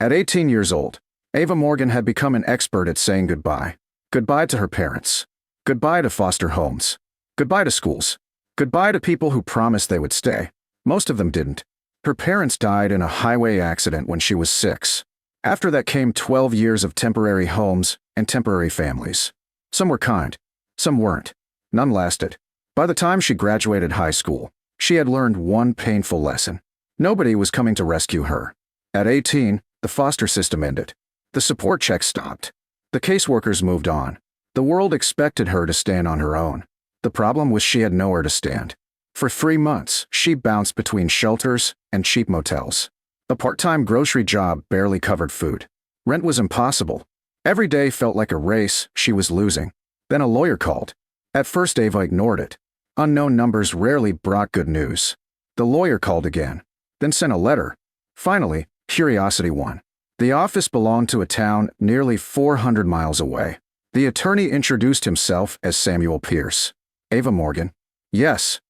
At 18 years old, Ava Morgan had become an expert at saying goodbye. Goodbye to her parents. Goodbye to foster homes. Goodbye to schools. Goodbye to people who promised they would stay. Most of them didn't. Her parents died in a highway accident when she was 6. After that came 12 years of temporary homes and temporary families. Some were kind. Some weren't. None lasted. By the time she graduated high school, she had learned one painful lesson. Nobody was coming to rescue her. At 18, the foster system ended. The support checks stopped. The caseworkers moved on. The world expected her to stand on her own. The problem was she had nowhere to stand. For 3 months, she bounced between shelters and cheap motels. A part-time grocery job barely covered food. Rent was impossible. Every day felt like a race she was losing. Then a lawyer called. At first Ava ignored it. Unknown numbers rarely brought good news. The lawyer called again, then sent a letter. Finally, curiosity won. The office belonged to a town nearly 400 miles away. The attorney introduced himself as Samuel Pierce. Ava Morgan. Yes.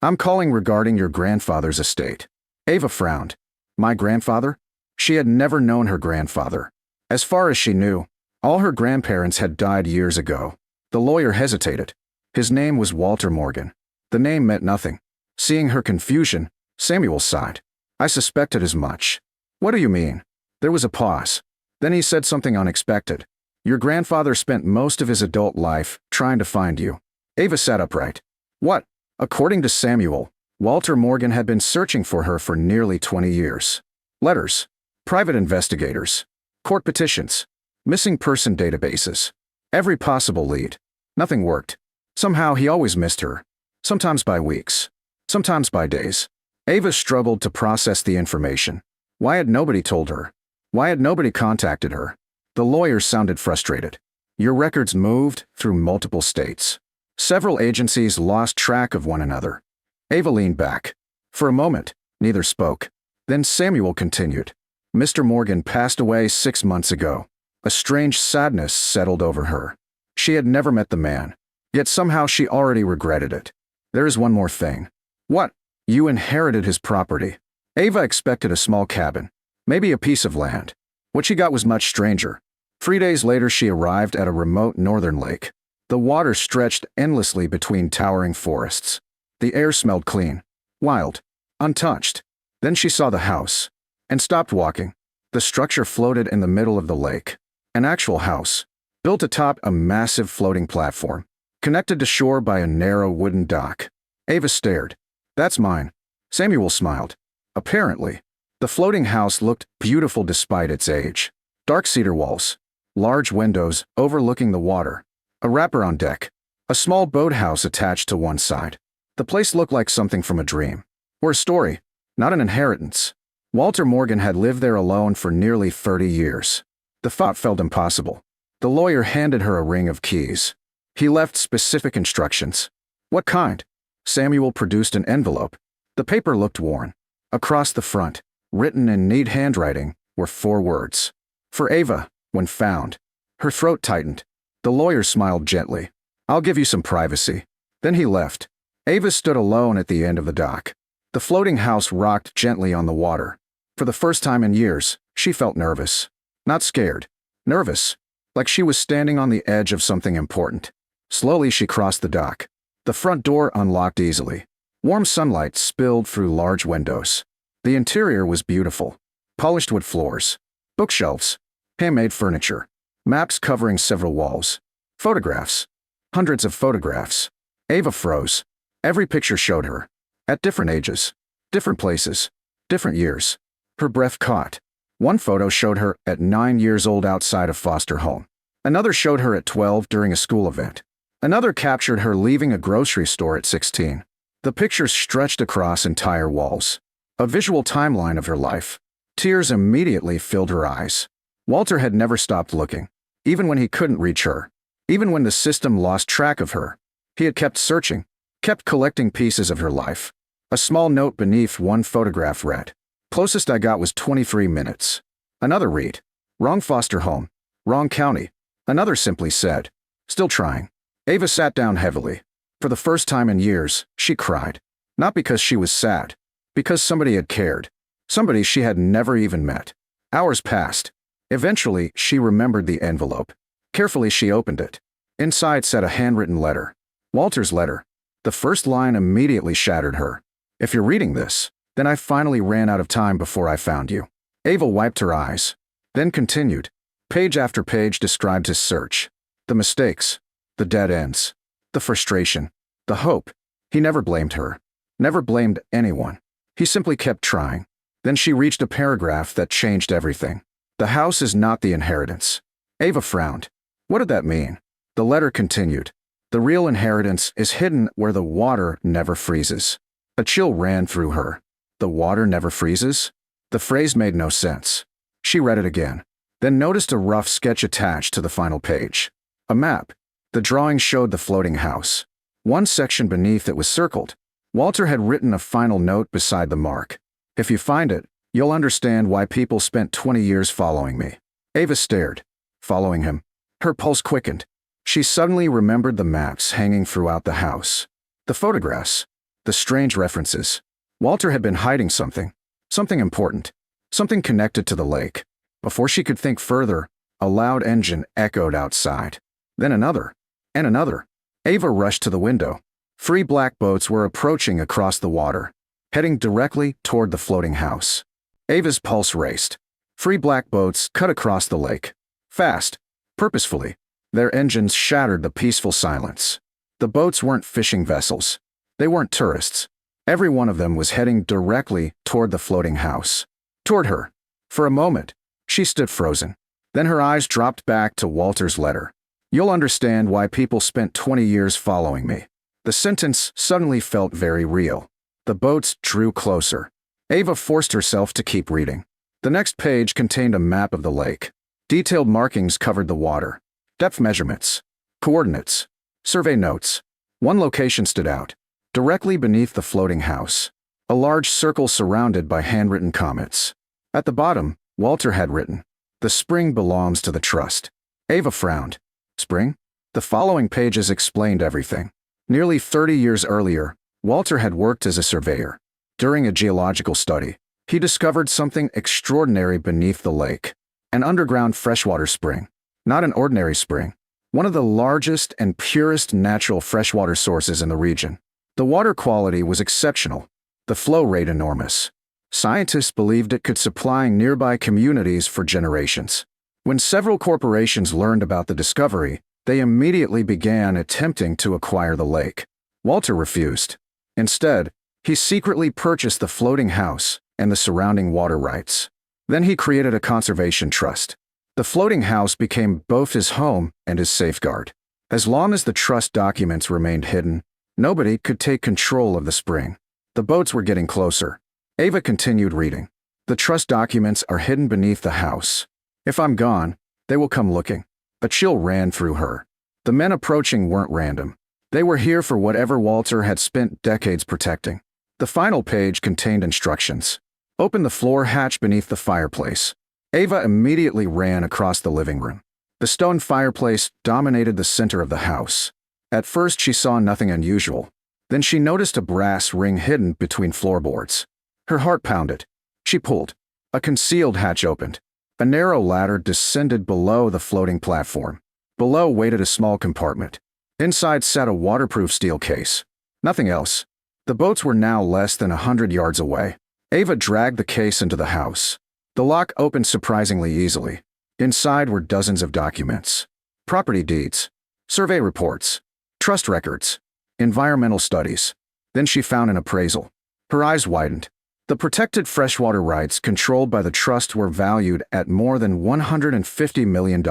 I'm calling regarding your grandfather's estate. Ava frowned. My grandfather? She had never known her grandfather. As far as she knew, all her grandparents had died years ago. The lawyer hesitated. His name was Walter Morgan. The name meant nothing. Seeing her confusion, Samuel sighed. I suspected as much. What do you mean? There was a pause. Then he said something unexpected. Your grandfather spent most of his adult life trying to find you. Ava sat upright. What? According to Samuel, Walter Morgan had been searching for her for nearly 20 years. Letters, private investigators, court petitions, missing person databases. Every possible lead. Nothing worked. Somehow he always missed her. Sometimes by weeks. Sometimes by days. Ava struggled to process the information. Why had nobody told her? Why had nobody contacted her? The lawyer sounded frustrated. Your records moved through multiple states. Several agencies lost track of one another. Ava leaned back. For a moment, neither spoke. Then Samuel continued. Mr. Morgan passed away 6 months ago. A strange sadness settled over her. She had never met the man, yet somehow she already regretted it. There is one more thing. What? You inherited his property. Ava expected a small cabin, maybe a piece of land. What she got was much stranger. 3 days later she arrived at a remote northern lake. The water stretched endlessly between towering forests. The air smelled clean, wild, untouched. Then she saw the house, and stopped walking. The structure floated in the middle of the lake. An actual house, built atop a massive floating platform, connected to shore by a narrow wooden dock. Ava stared. That's mine. Samuel smiled. Apparently, the floating house looked beautiful despite its age. Dark cedar walls, large windows overlooking the water, a wrapper on deck, a small boathouse attached to one side. The place looked like something from a dream, or a story, not an inheritance. Walter Morgan had lived there alone for nearly 30 years. The thought felt impossible. The lawyer handed her a ring of keys. He left specific instructions. What kind? Samuel produced an envelope. The paper looked worn. Across the front, written in neat handwriting, were 4 words. For Ava, when found. Her throat tightened. The lawyer smiled gently. I'll give you some privacy. Then he left. Ava stood alone at the end of the dock. The floating house rocked gently on the water. For the first time in years, she felt nervous. Not scared. Nervous. Like she was standing on the edge of something important. Slowly she crossed the dock. The front door unlocked easily. Warm sunlight spilled through large windows. The interior was beautiful. Polished wood floors. Bookshelves. Handmade furniture. Maps covering several walls. Photographs. Hundreds of photographs. Ava froze. Every picture showed her. At different ages. Different places. Different years. Her breath caught. One photo showed her at 9 years old outside a foster home. Another showed her at 12 during a school event. Another captured her leaving a grocery store at 16. The pictures stretched across entire walls. A visual timeline of her life. Tears immediately filled her eyes. Walter had never stopped looking, even when he couldn't reach her. Even when the system lost track of her. He had kept searching, kept collecting pieces of her life. A small note beneath one photograph read, "Closest I got was 23 minutes. Another read, "Wrong foster home, wrong county." Another simply said, "Still trying." Ava sat down heavily. For the first time in years, she cried. Not because she was sad, because somebody had cared. Somebody she had never even met. Hours passed. Eventually, she remembered the envelope. Carefully, she opened it. Inside sat a handwritten letter. Walter's letter. The first line immediately shattered her. "If you're reading this, then I finally ran out of time before I found you." Ava wiped her eyes, then continued. Page after page described his search. The mistakes, the dead ends, the frustration, the hope. He never blamed her, never blamed anyone. He simply kept trying. Then she reached a paragraph that changed everything. "The house is not the inheritance." Ava frowned. What did that mean? The letter continued. "The real inheritance is hidden where the water never freezes." A chill ran through her. The water never freezes? The phrase made no sense. She read it again, then noticed a rough sketch attached to the final page. A map. The drawing showed the floating house. One section beneath it was circled. Walter had written a final note beside the mark. "If you find it, you'll understand why people spent 20 years following me." Ava stared. Following him. Her pulse quickened. She suddenly remembered the maps hanging throughout the house. The photographs. The strange references. Walter had been hiding something. Something important. Something connected to the lake. Before she could think further, a loud engine echoed outside. Then another. And another. Ava rushed to the window. 3 black boats were approaching across the water, heading directly toward the floating house. Ava's pulse raced. 3 black boats cut across the lake. Fast. Purposefully. Their engines shattered the peaceful silence. The boats weren't fishing vessels. They weren't tourists. Every one of them was heading directly toward the floating house. Toward her. For a moment, she stood frozen. Then her eyes dropped back to Walter's letter. "You'll understand why people spent 20 years following me." The sentence suddenly felt very real. The boats drew closer. Ava forced herself to keep reading. The next page contained a map of the lake. Detailed markings covered the water. Depth measurements. Coordinates. Survey notes. One location stood out. Directly beneath the floating house. A large circle surrounded by handwritten comments. At the bottom, Walter had written, "The spring belongs to the trust." Ava frowned. Spring? The following pages explained everything. Nearly 30 years earlier, Walter had worked as a surveyor. During a geological study, he discovered something extraordinary beneath the lake. An underground freshwater spring. Not an ordinary spring. One of the largest and purest natural freshwater sources in the region. The water quality was exceptional. The flow rate enormous. Scientists believed it could supply nearby communities for generations. When several corporations learned about the discovery, they immediately began attempting to acquire the lake. Walter refused. Instead, he secretly purchased the floating house and the surrounding water rights. Then he created a conservation trust. The floating house became both his home and his safeguard. As long as the trust documents remained hidden, nobody could take control of the spring. The boats were getting closer. Ava continued reading. "The trust documents are hidden beneath the house. If I'm gone, they will come looking." A chill ran through her. The men approaching weren't random. They were here for whatever Walter had spent decades protecting. The final page contained instructions. "Open the floor hatch beneath the fireplace." Ava immediately ran across the living room. The stone fireplace dominated the center of the house. At first she saw nothing unusual. Then she noticed a brass ring hidden between floorboards. Her heart pounded. She pulled. A concealed hatch opened. A narrow ladder descended below the floating platform. Below waited a small compartment. Inside sat a waterproof steel case. Nothing else. The boats were now less than 100 yards away. Ava dragged the case into the house. The lock opened surprisingly easily. Inside were dozens of documents. Property deeds. Survey reports. Trust records. Environmental studies. Then she found an appraisal. Her eyes widened. The protected freshwater rights controlled by the trust were valued at more than $150 million.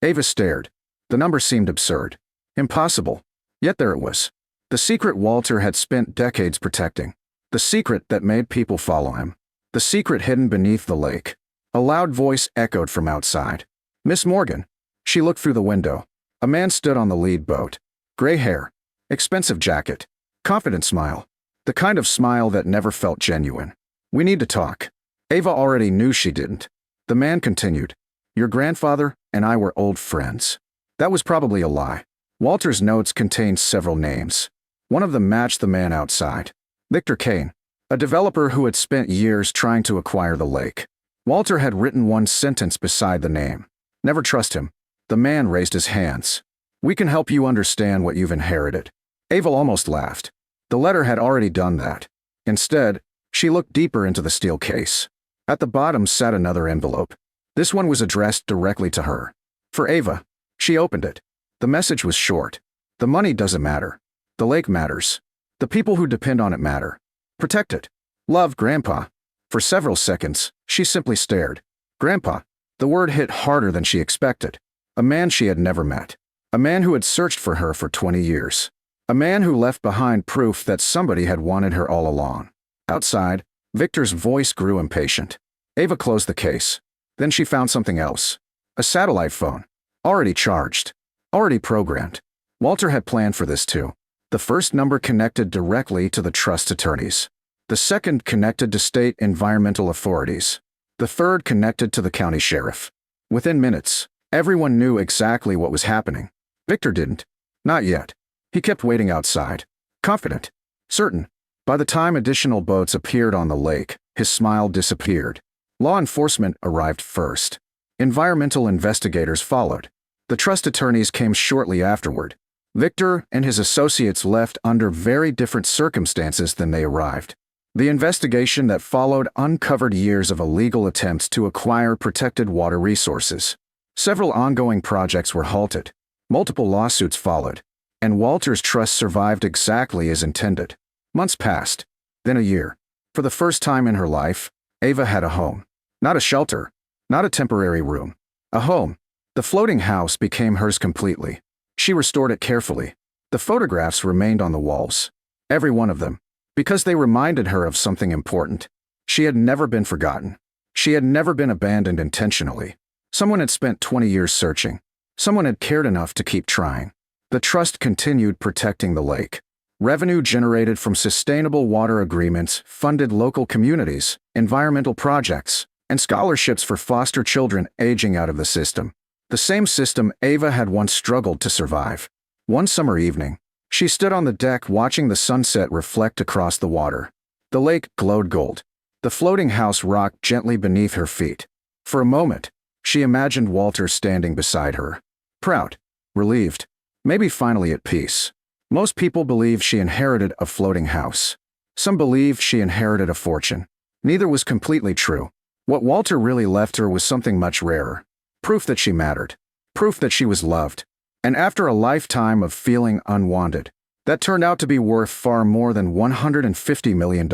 Ava stared. The number seemed absurd. Impossible. Yet there it was. The secret Walter had spent decades protecting. The secret that made people follow him. The secret hidden beneath the lake. A loud voice echoed from outside. "Miss Morgan." She looked through the window. A man stood on the lead boat. Gray hair. Expensive jacket. Confident smile. The kind of smile that never felt genuine. "We need to talk." Ava already knew she didn't. The man continued. "Your grandfather and I were old friends." That was probably a lie. Walter's notes contained several names. One of them matched the man outside. Victor Kane, a developer who had spent years trying to acquire the lake. Walter had written one sentence beside the name. Never trust him. The man raised his hands. We can help you understand what you've inherited. Ava almost laughed. The letter had already done that. Instead, she looked deeper into the steel case. At the bottom sat another envelope. This one was addressed directly to her. For Ava. She opened it. The message was short. The money doesn't matter. The lake matters. The people who depend on it matter. Protect it. Love, Grandpa. For several seconds, she simply stared. Grandpa. The word hit harder than she expected. A man she had never met. A man who had searched for her for 20 years. A man who left behind proof that somebody had wanted her all along. Outside, Victor's voice grew impatient. Ava closed the case. Then she found something else. A satellite phone. Already charged. Already programmed. Walter had planned for this too. The first number connected directly to the trust attorneys. The second connected to state environmental authorities. The third connected to the county sheriff. Within minutes, everyone knew exactly what was happening. Victor didn't. Not yet. He kept waiting outside. Confident. Certain. By the time additional boats appeared on the lake, his smile disappeared. Law enforcement arrived first. Environmental investigators followed. The trust attorneys came shortly afterward. Victor and his associates left under very different circumstances than they arrived. The investigation that followed uncovered years of illegal attempts to acquire protected water resources. Several ongoing projects were halted. Multiple lawsuits followed. And Walter's trust survived exactly as intended. Months passed. Then a year. For the first time in her life, Ava had a home. Not a shelter. Not a temporary room. A home. The floating house became hers completely. She restored it carefully. The photographs remained on the walls. Every one of them. Because they reminded her of something important. She had never been forgotten. She had never been abandoned intentionally. Someone had spent 20 years searching. Someone had cared enough to keep trying. The trust continued protecting the lake. Revenue generated from sustainable water agreements funded local communities, environmental projects, and scholarships for foster children aging out of the system. The same system Ava had once struggled to survive. One summer evening, she stood on the deck watching the sunset reflect across the water. The lake glowed gold. The floating house rocked gently beneath her feet. For a moment, she imagined Walter standing beside her. Proud. Relieved. Maybe finally at peace. Most people believe she inherited a floating house. Some believe she inherited a fortune. Neither was completely true. What Walter really left her was something much rarer. Proof that she mattered. Proof that she was loved. And after a lifetime of feeling unwanted, that turned out to be worth far more than $150 million.